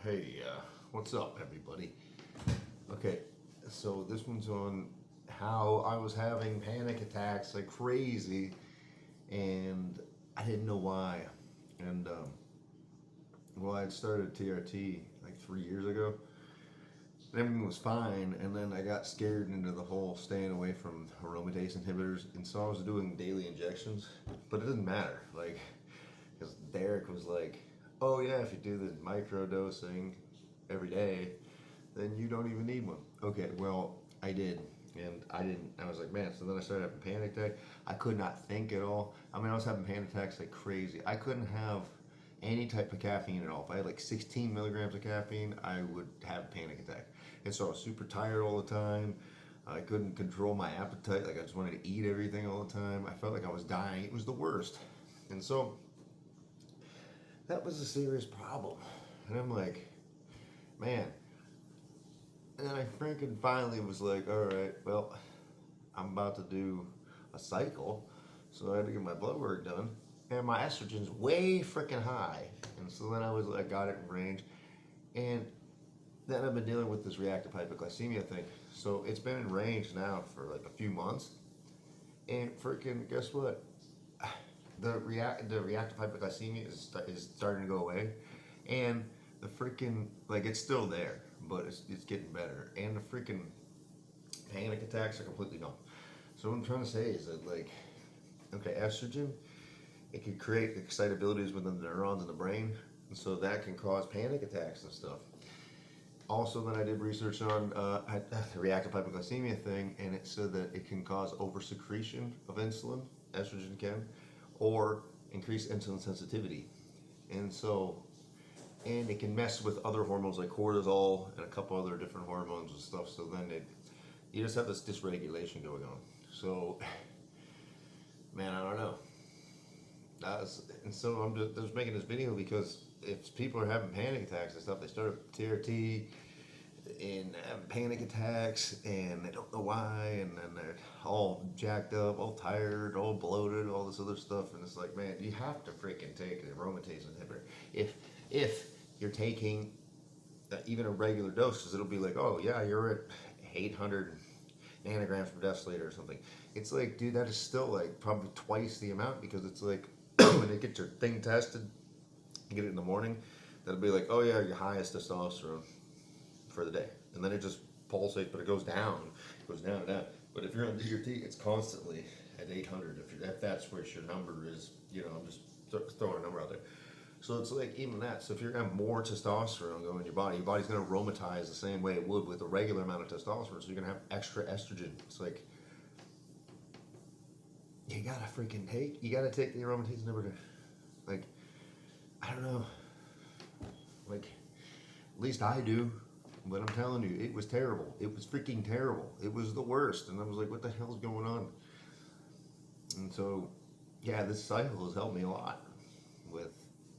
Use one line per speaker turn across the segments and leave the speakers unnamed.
Hey, what's up, everybody? Okay, so this one's on how I was having panic attacks like crazy, and I didn't know why. And well, I had started TRT like 3 years ago, and everything was fine. And then I got scared into the whole staying away from aromatase inhibitors, and so I was doing daily injections, but it didn't matter. Like, because Derek was like, "Oh yeah, if you do the micro dosing every day, then you don't even need one." Okay, well, I did. And I didn't, I was like, man, so then I started having panic attack. I could not think at all. I mean, I was having panic attacks like crazy. I couldn't have any type of caffeine at all. If I had like 16 milligrams of caffeine, I would have a panic attack. And so I was super tired all the time. I couldn't control my appetite. Like I just wanted to eat everything all the time. I felt like I was dying. It was the worst. And so that was a serious problem. And I'm like, man, and then I freaking finally was like, all right, well, I'm about to do a cycle. So I had to get my blood work done. And my estrogen's way freaking high. And so then I was like, got it in range. And then I've been dealing with this reactive hypoglycemia thing. So it's been in range now for like a few months. And freaking, guess what? The reactive hypoglycemia is starting to go away. And the freaking, like, it's still there, but it's getting better. And the freaking panic attacks are completely gone. So what I'm trying to say is that, like, okay, estrogen, it can create excitabilities within the neurons in the brain, and so that can cause panic attacks and stuff. Also, then I did research on the reactive hypoglycemia thing, and it said that it can cause oversecretion of insulin, estrogen can, or increase insulin sensitivity. And so, and it can mess with other hormones like cortisol and a couple other different hormones and stuff. So then you just have this dysregulation going on. So, man, I don't know. And so I'm just making this video because if people are having panic attacks and stuff, they start TRT and having panic attacks and they don't know why, and then they're all jacked up, all tired, all bloated, all this other stuff, and it's like, man, you have to freaking take an aromatase inhibitor. If you're taking even a regular dose, because it'll be like, oh yeah, you're at 800 nanograms per deciliter or something. It's like, dude, that is still like probably twice the amount, because it's like when they get your thing tested, you get it in the morning, that'll be like, oh yeah, your highest testosterone for the day, and then it just pulsates, but it goes down, and down. But if you're on DRT, it's constantly at 800. If that's where your number is, I'm just throwing a number out there. So it's like even that. So if you're gonna have more testosterone going in your body's gonna aromatize the same way it would with a regular amount of testosterone. So you're gonna have extra estrogen. It's like you gotta take the aromatase inhibitor. Like, I don't know. Like, at least I do. But I'm telling you, it was terrible. It was freaking terrible. It was the worst. And I was like, what the hell's going on? And so, yeah, this cycle has helped me a lot with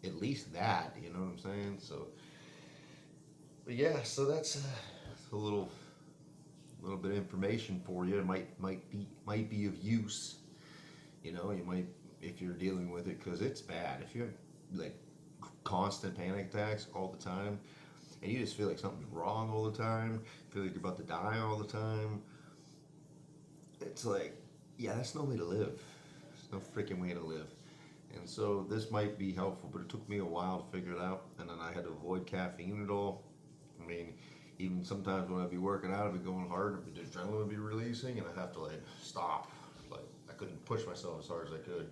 at least that, you know what I'm saying? So, but yeah, so that's a little bit of information for you. It might be of use. You might, if you're dealing with it, because it's bad. If you have like constant panic attacks all the time, and you just feel like something's wrong all the time, feel like you're about to die all the time, it's like, yeah, that's no way to live. There's no freaking way to live. And so this might be helpful, but it took me a while to figure it out, and then I had to avoid caffeine at all. I mean, even sometimes when I'd be working out, I'd be going hard, the adrenaline would be releasing, and I'd have to like stop. Like, I couldn't push myself as hard as I could,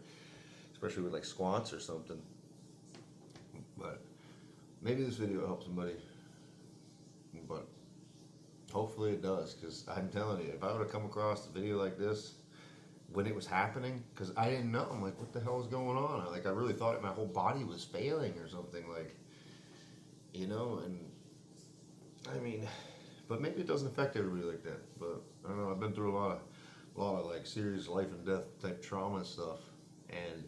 especially with like squats or something. But maybe this video helps somebody. But hopefully it does, because I'm telling you, if I would have come across a video like this when it was happening, because I didn't know, I'm like, what the hell is going on? I really thought my whole body was failing or something, like, and I mean, but maybe it doesn't affect everybody like that. But I don't know, I've been through a lot of like serious life and death type trauma and stuff, and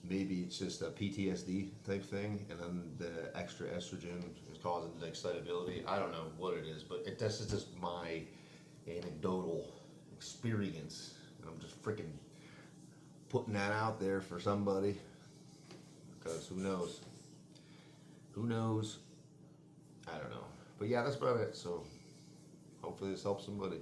maybe it's just a PTSD type thing, and then the extra estrogen is causing the excitability. I don't know what it is, but this is just my anecdotal experience, and I'm just freaking putting that out there for somebody, because who knows? Who knows? But yeah, that's about it. So hopefully this helps somebody.